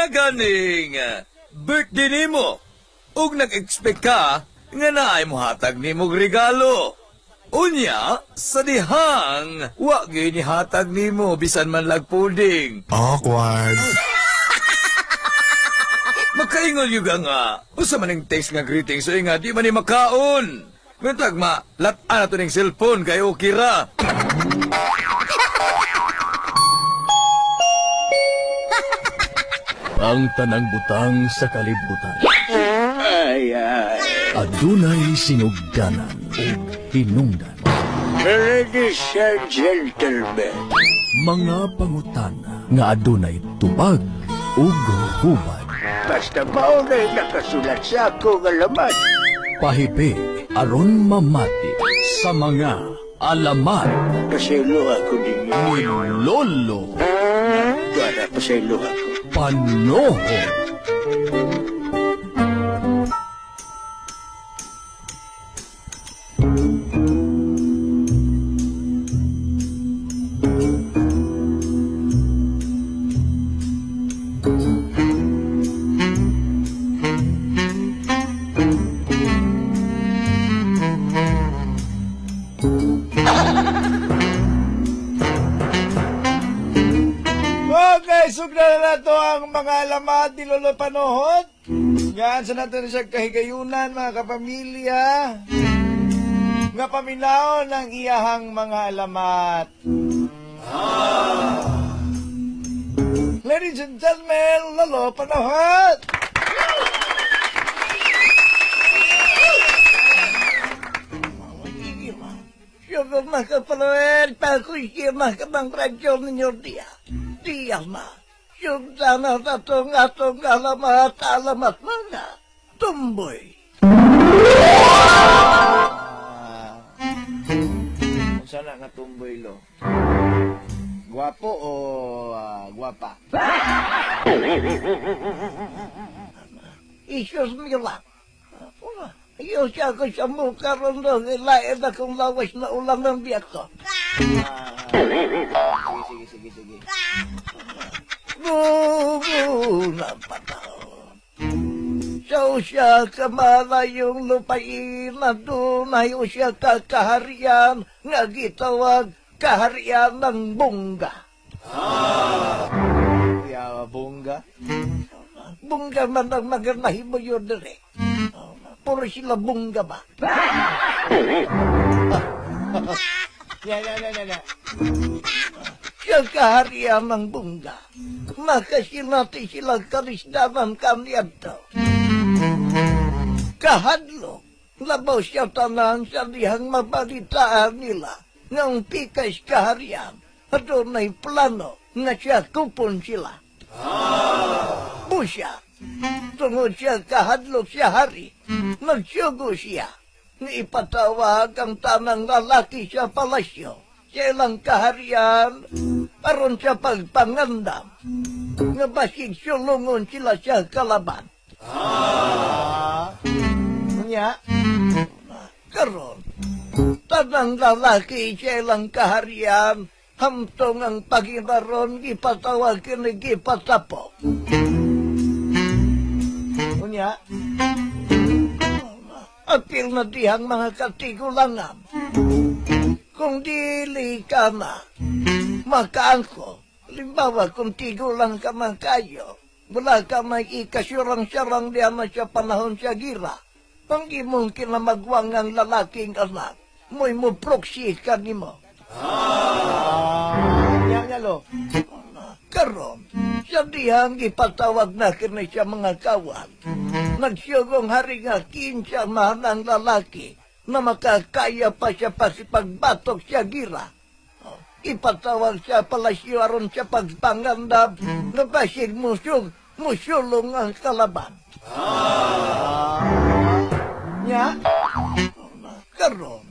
ganing birthday nimo. Ug nag-expect ka nga naay mo hatag nimog regalo. Unya, sa dihang, wa gyud ni hatag nimo bisan man lag pudding. Awkward. Makaingon yung nga, usa man ang text nga greeting so nga di man ni makaon. Ngantag ma, lat-an na to ning cellphone kay okay ra. Ang tanang butang sa kalibutan. Ay. Adunay sinugdanan o hinungdan. Ladies and gentlemen, Mga pangutana nga adunay tubag ug hubad. basta maunay nakasulat sa akong alamat. Pahipig aron mamati sa mga alamat Pasaylo ako ninyo. ni Lolo Para pasaylo ako. Panohon. Okay, sugdan na to ang mga alamat ni Lolo Panohod. Yan, sa natin siya kahigayunan, mga kapamilya. Nga paminaw ng iyahang mga alamat. Ladies and gentlemen, Lolo Panohod! Syukur mah kapaloen, pakuisir mah kabang radyo ninyo dia. Dia mah, syugdana atong alamat mga tumboy. Sana nga tumboy lo. Guwapo o guwapa? Isyos mo lang. Iyo siya ko sa mukha ron doon, ilain na kong lawas na ulam ng biyak ko. Sige. Guguna pa tao. Siya kamalayong lupain na dunay o siya kakaharian nga gitawag kaharian ng bungga. Yawa bungga? Bungga man ang maganahin mo yun dire. Puro sila bungga ba? Ya. Siya kaharian ng bungga. Makasilati sila karisdanan kami ato. Kahadlo, labaw siya tanan sa dihang mabalitaan nila ng pikas kaharian. At doon plano na siya kupon sila. Busya, tungod siya kahadlok siya hari, nagsyugo siya. Ipatawag ang tanang lalaki sa palasyo. Siya lang kaharian, aron siya pagpangandam. Nga basig sulungon sila siya kalaban. Nya, karon, tanang lalaki siya lang kaharian, hamtong ang paginaron, ipatawag kinigipatapo. Unya, apil na dihang mga katigulangan. Kung dili ka na, makaangko. Limbawa, kung tigulang ka man kayo, wala ka may ikasyurang-syarang diyan na siya panahon siya gira. Kung di mungkin na magwang ang lalaking anak, mo'y mo proxy ka ni mo. Yan lo. Karon, sa dihang ipatawag na kina siya mga kawan. Nagsiyogong hari nga kinsya mahanang lalaki na makakaya pa siya pasipagbatok siya gira. Ipatawag siya palasyo aron siya pagpangandab na basig musulong ang kalaban. Nya? Karon,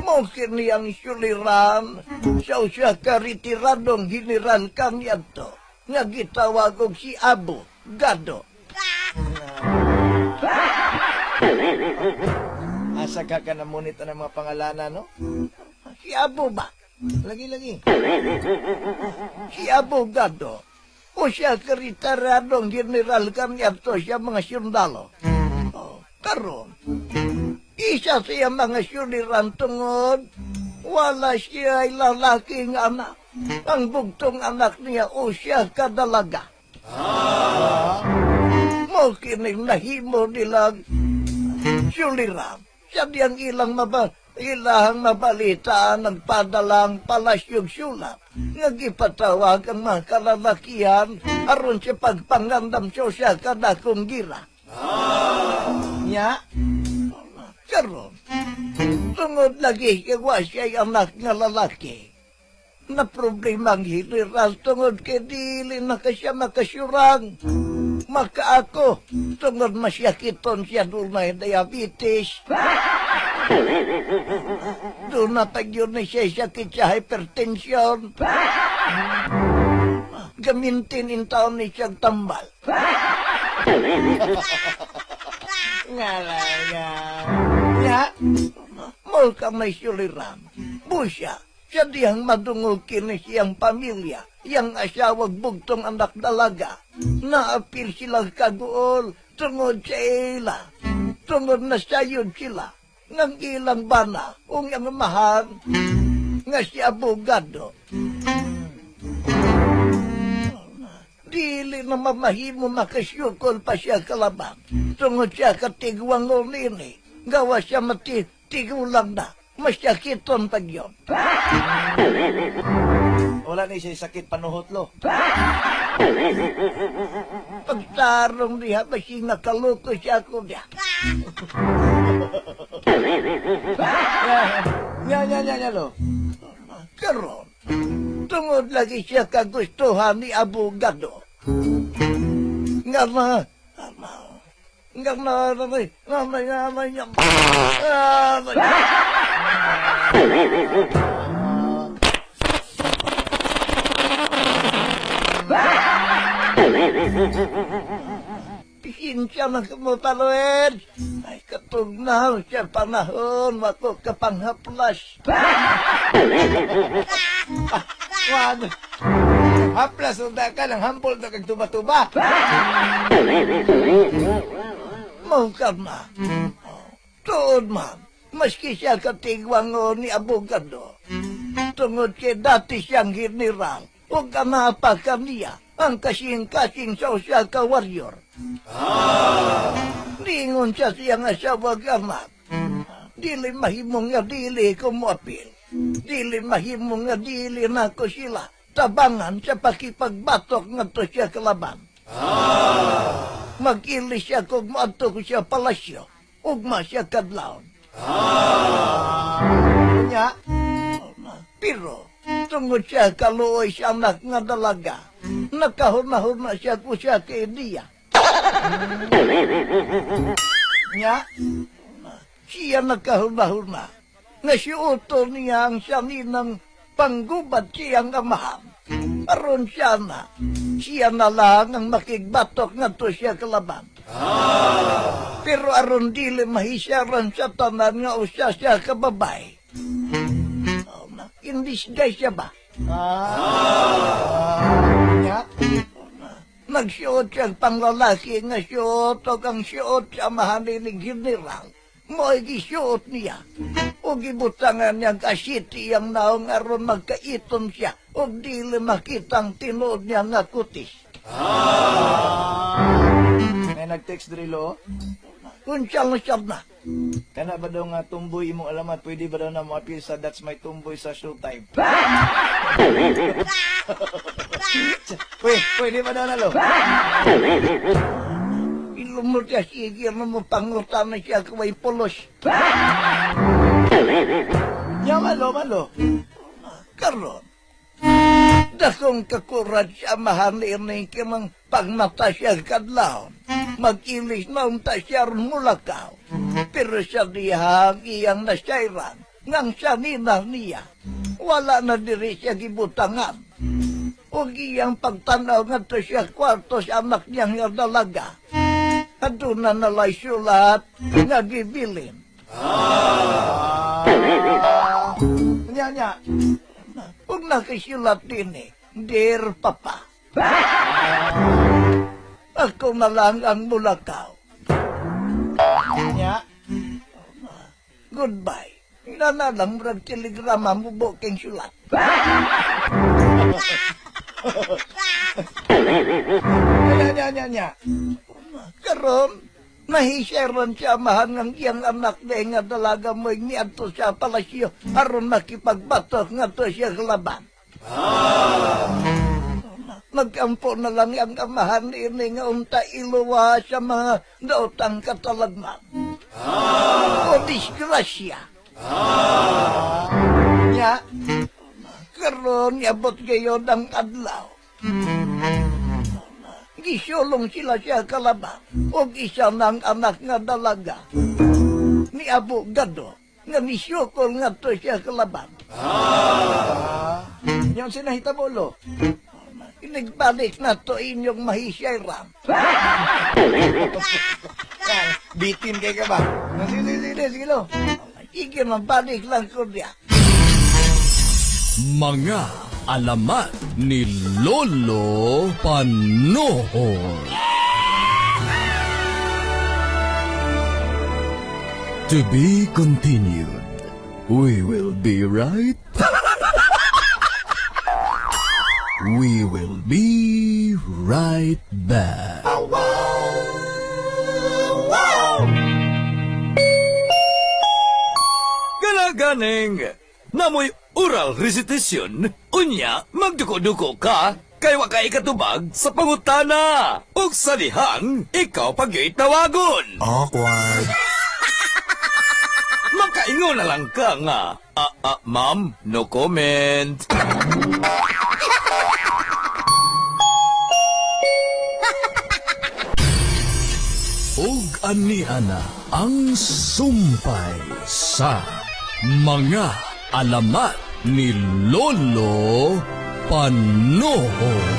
mungkin niyang suliran siya karitiradong giniran kami ato nga gitawag og si Abu Gado. Asa ka na munita ng mga pangalanan, no? Si Abu ba? Lagi. Si Abu Gado. O siya karitaradong general kami ato siya mga sundalo. Karon, isa siya mga suliran tungod, wala siya ay lalaking anak. Ang bugtong anak niya o siya kadalaga. Mo kining nahimo nilang suliran. Siya diyang ilahang mabalitaan nagpadalang palasyog sulat. Ngagipatawag ang mga kalalakihan aron siya pagpangandam siya kadakong gira. Nya? Karon, tungod lagi kawa siya anak nga lalaki. Na problema ang hiliral tungod kay dili na siya makasyurang. Maka ako, tungod masyakiton siya doon na diabetes. Doon na tagyon na siya sakit sa hypertension. Gamintin in taon ni siyang tambal. Ngala nga. Ya, mol ka may suliran. Busya. Siya diyang madungog kini siyang pamilya, yang asawag bugtong anak dalaga. Naapil sila kaguol, tungod sa ila. Tungod na sayod sila, ngang ilang bana, ung ang mahal, nga si abogado. Dili na mamahimo makasyukol pa siya kalabang. Tungod siya katigwang ulini, gawa siya matigulang na. Masyakiton pag yun. Wala na siya sakit panuhot lo. Pagtarong niya, masing nakaluto siya ko niya. Nya lo. Karon, tungod lagi siya kagustuhan ni abogado. Nga na, Pihinsya na kamutaluin. Ay katugnaw siya panahon, wako kapanghaplas. Wano. Haplas unda ka ng hampol na kagtuba-tuba. Mau ka na. Tuod man, maski siya katigwang ni abogado. Tungod kay dati siyang general, huwag ka napakan niya ang kasing-kasing social ka warrior. Lingon siya siyang asawag anak. Dili mahimong nga dili kumapil. Dili mahimong nga dili na ko sila. Tabangan sa pakipagbatok nga to siya kalaban. Mag-ili siya kung maadto ko siya palasyo. Ugma siya kadlaon. Nya. Pero, tungod siya kaluoy siya anak nga dalaga. Nakahuna-huna siya ko siya kay Dia. Nya. Siya nakahuna-huna. Nga siuto niya ang saninang panggubat siyang amahan. Aron siya na lang ang makigbatok nga to siya kalaban. Pero aron dili mahisyaran sa tanan nga usya siya kababay. Indisgay siya ba? Nya. Nagsuot siyang panglalaki nga suot o kang suot sa mahaliling general. Mo'y gisuot niya. O gibutangan niyang kasiti ang naong aron magkaiton siya. O dili makitang tinood niya nga kutis. May nag-text diri lo. Kunsyang na. Kana ba daw nga tumboy imong alamat? Pwede ba daw na mo-appeal sa That's My Tumboy sa Showtime? Pwede ba daw na lo? Ilumot siya sige mo pangutan na siya kaway pulos. Nya malo. Karon, dakong kakurat siya mahaliling kimang pagmata siya kadlaw. Mag-ilis na unta siya mulakaw. Pero siya dihang iyang nasyairan. Ngang siya ninang niya. Wala na diri siya gibutangan. O iyang pagtanaw nga to siya kwarto sa anak niyang nga dalaga. Aduna nalay sulat nga gibilin. Nya. Huwag nakisulat din Dear Papa. Ako na lang ang mulakaw. Nya, Goodbye. Nanalang murag telegrama mo bukeng sulat. nya. Karon, nahiseron siya amahan ng iyang anak na nga dalaga mo ni ato siya palasyo aron makipagbatok nga to siya kalaban. Nagkampo na lang ang amahan ini nga unta iluwa sa mga daotang katalagman. O disgrasya. Nya, karon yabot gayon ang adlaw. Gisulong sila siya kalaban o isa ng anak nga dalaga ni Abu Gado nga nisyukol nga to siya kalaban. Yung sinahitabulo. Nagbalik na to inyong mahisayran. Bitin kay ka ba? Sige lo. Sige, mabalik lang ko niya. Mga alamat ni Lolo Panohon. To be continued. We will be right. We will be right back. Galaganing, namoy oral recitation, unya magduko-duko ka, kay wa kay katubag sa pangutana. Ug sa dihang, ikaw pagyoy tawagon. Awkward. Makaingon na lang ka nga, ma'am, no comment. Ug aniana ang sumpay sa mga alamat ni Lolo Panohon.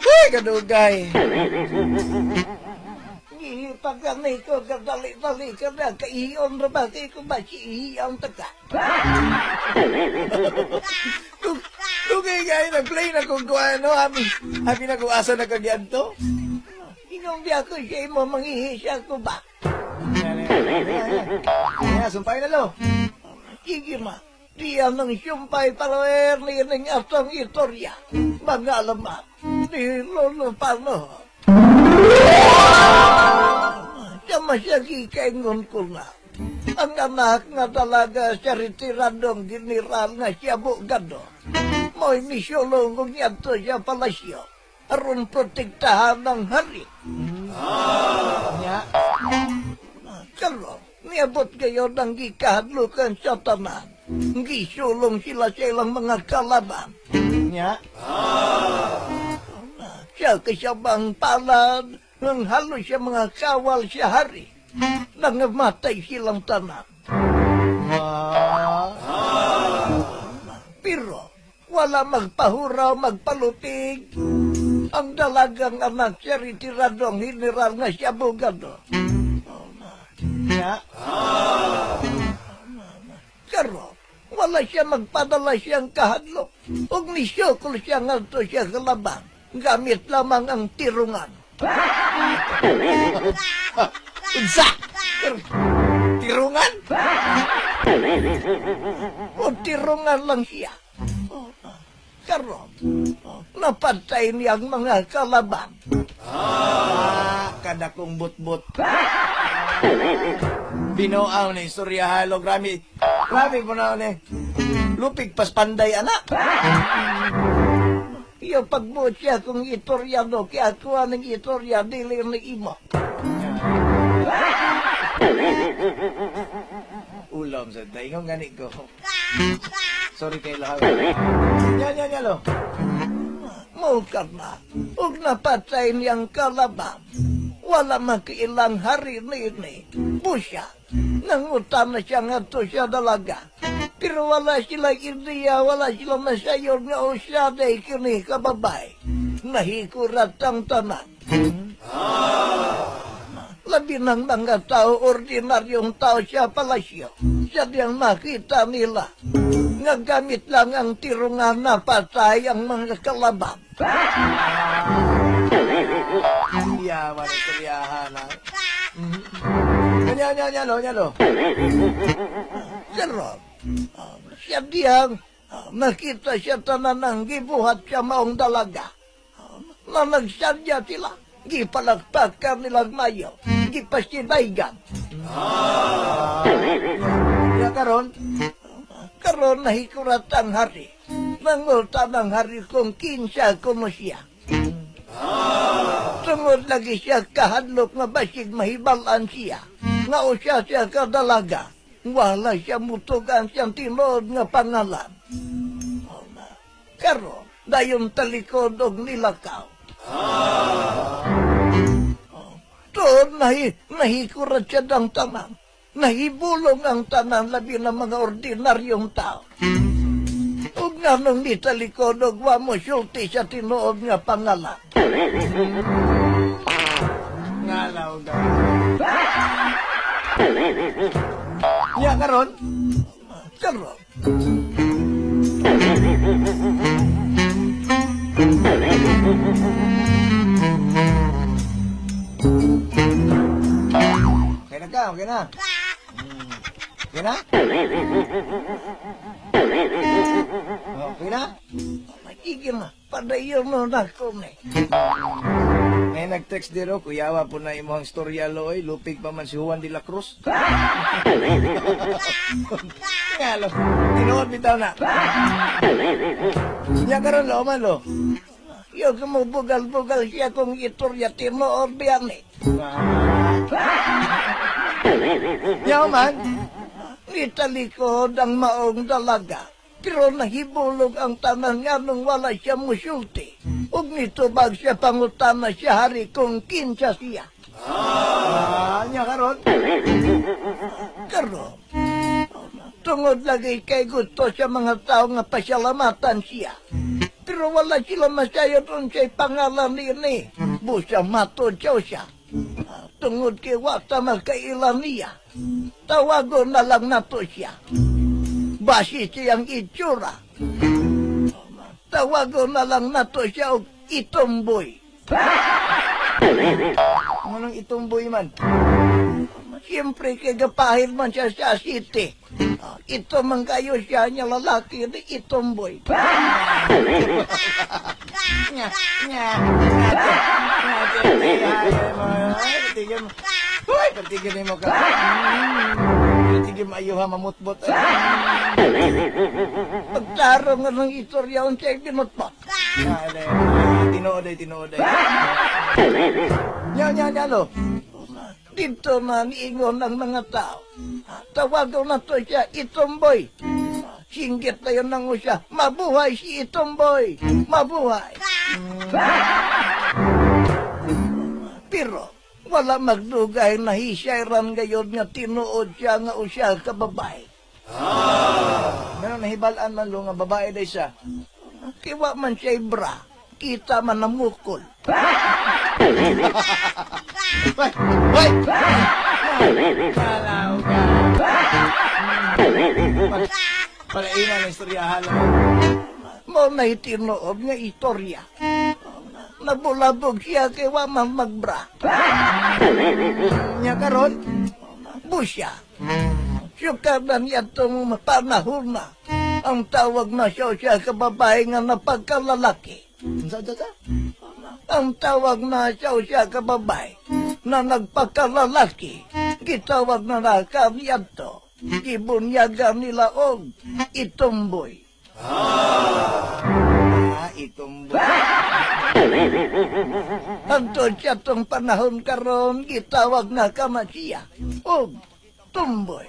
Ay, kadugay. Pagkanay ko, kadali-dali ka na, kaiyon na ba, kaya ko ba siiyang taga? Dugay gay, nag-play na kung kuha, no? Habi na kung asa na kagyan to. Inong biya ko siya mo manghihisya ko ba? Kaya, sumpay na lo. Sige ma, diyan ng sumpay palawer ni ng atong istorya. Mga alamat ni Lolo Panohon. Siya masyagi kaingon ko na. Ang anak nga talaga siya retiradong general nga siya Bugado. Mo'y misyolong kung yato siya palasyo. Aron protektahan ng hari. Nya, Karon, niabot kayo ng gikahadlukan sa tanan. Gisulong sila sa ilang mga kalaban. nya. Siya kasabang palad, nang halos siya mga kawal siya hari. Nangamatay silang tanan. Pero, wala magpahuraw, magpalutig. Ang dalagang anak siya retiradong general nga siya Bugado. Nya, Karon, wala siya magpadala siyang kahadlok. Huwag nisyokol siya nga to siya kalaban. Gamit lamang ang tirungan. unsa? Tirungan? O tirungan lang siya. Karon, napatay niyang mga kalaban. Kada kong but-but. Binoaw na istorya halo, grabe. Grabe po na ni. Lupig pas panday, anak. Iyo pagbuot siya kung itoryano, kaya kuha ng itorya, dili ng imo. Ulam sa tayo, ngani ko. Sorry kayo lahat. Nya, lo. Mukar na, huwag napatay niyang kalaban. Wala makiilang hari ni Busya. Nangutan na siya nga to siya dalaga. Pero wala sila ideya, wala sila masayon nga o siya day kini kababay. Nahikurat ang tanan. labi ng mga tao, ordinaryong tao sa palasyo. Sadyang makita nila, nagamit lang ang tirungan na patay ang mga kalaban. Yaman ang istoryahan, ha? Nyalo. Karon, sadyang nakita siya tanan ng gibuhat siya maong dalaga. Na nagsadya sila, gipalagpakan nilang mayo, gipasinaygan. Ya karon, Karon nahikurat ang hari. Nangulta ng hari kung kinsa kuno siya. Tungod lagi siya kahadlok nga basig mahibalan siya. Nga o siya kadalaga. Wala siya mutugan siyang tinod nga pangalan. Karon, dayon talikod og nilakaw. Doon nahikurat siya ng tanan. Nahibulong ang tanan labi ng mga ordinaryong tao. Ug nga nung nitalikod og wa mo sulti sa tinuod nga pangalan. ngalaw daw. Ya karon, Karon, okay na ka, okay na. Okay na? Okay na? magiging padayon mo na ko ni. May nag-text dito, kuyawa po na imong istorya loy, lupig pa man si Juan de la Cruz. Ngalo, tinuod bitaw na. Ya karon lo man lo. Yo mo bugal-bugal siya kung iturya tinuod biyan ni. Ya man, Nitalikod ang maong dalaga. Pero nahibulog ang tanan nga nung wala siya musulti. Ug nitubag siya pangutana siya hari kung kinsa siya. nya karon. Karon, tungod lagi kay gusto sa mga tao nga pasyalamatan siya. Pero wala sila masayot kung siya'y pangalan ni. Busa matod siya. Tungod kay wata magkailan niya. Tawagon na lang nato siya. Basi siyang itsura. Tawagon na lang nato siya og itumboy. Anong itumboy man? Siyempre kay gapahil man siya sa city. Ito man kayo siya niya lalaki ni itumboy. Nya. Hoy, patigil mo ka. Patigil mo ayuha mamutbot. Pagtarong nga ng istorya ang siya'y pinutpot. Tinood ay. Nya lo. Dito na niingon ng mga tao. Tawagon na to siya, itumboy. Singgit na yun ng siya, mabuhay si itumboy. Mabuhay. Pero, wala magdugay na hisyairan ngayon nga tinuod siya nga usya ka babae. Meron nahibalaan man lo nga babae day siya. Kiwa man siya'y bra, kita man namukol. Hoy! Kalaw ka. Palainan ang istoryahan mo. Mo na itinuod nga istorya. Nabulabog siya kiwa man magbra. Nya karon, Busya. Sukadan niya itong panahon na. Ang tawag na siya ka babae nga napagkalalaki. sa. Ang tawag na siya ka babae na nagpagkalalaki. Gitawag na nakaniyan to. Ibunyagan nila og itumboy. Itumboy. Antod siya tong panahon karon gitawag na kama siya og tumboy.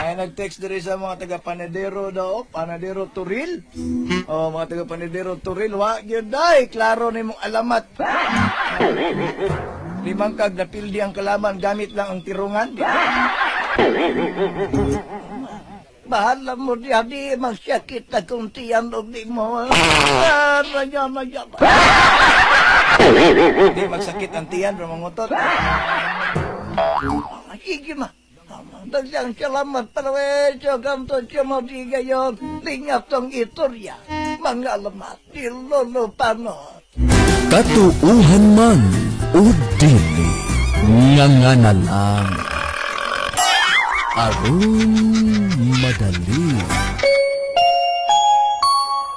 Ay nag-text diri sa mga taga Panadero daw, Panadero Turil. Oh, mga taga Panadero Turil, wa gyud day klaro nimong alamat. Limang kag napildi ang kalaman gamit lang ang tirungan. Bahala mo diya, di magsakit na kung tiyan o di mo. Raya. Hindi magsakit ang tiyan, Ramangotot. Sige ma. Dagsang salamat parwecho kanto siya mo di gayon. Lingap tong itorya. Mga alamat, di lolo panot. Katuuhan man o dili nga na lang. Aron madali.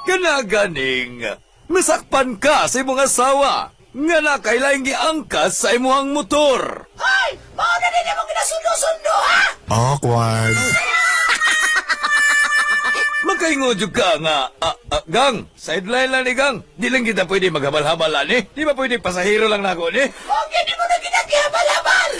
Kanaganing, masakpan ka sa imong asawa nga na kailangang giangkas sa imong motor. Ay! Baka na din mo kinasundo-sundo ha! Awkward. Makaingon jud ka nga, Gang, sideline lang ni Gang. Di lang kita pwede maghabal-habal ani. Di ba pwede pasahero lang na ako ni? Okay, di mo na kinagkihabal-habal!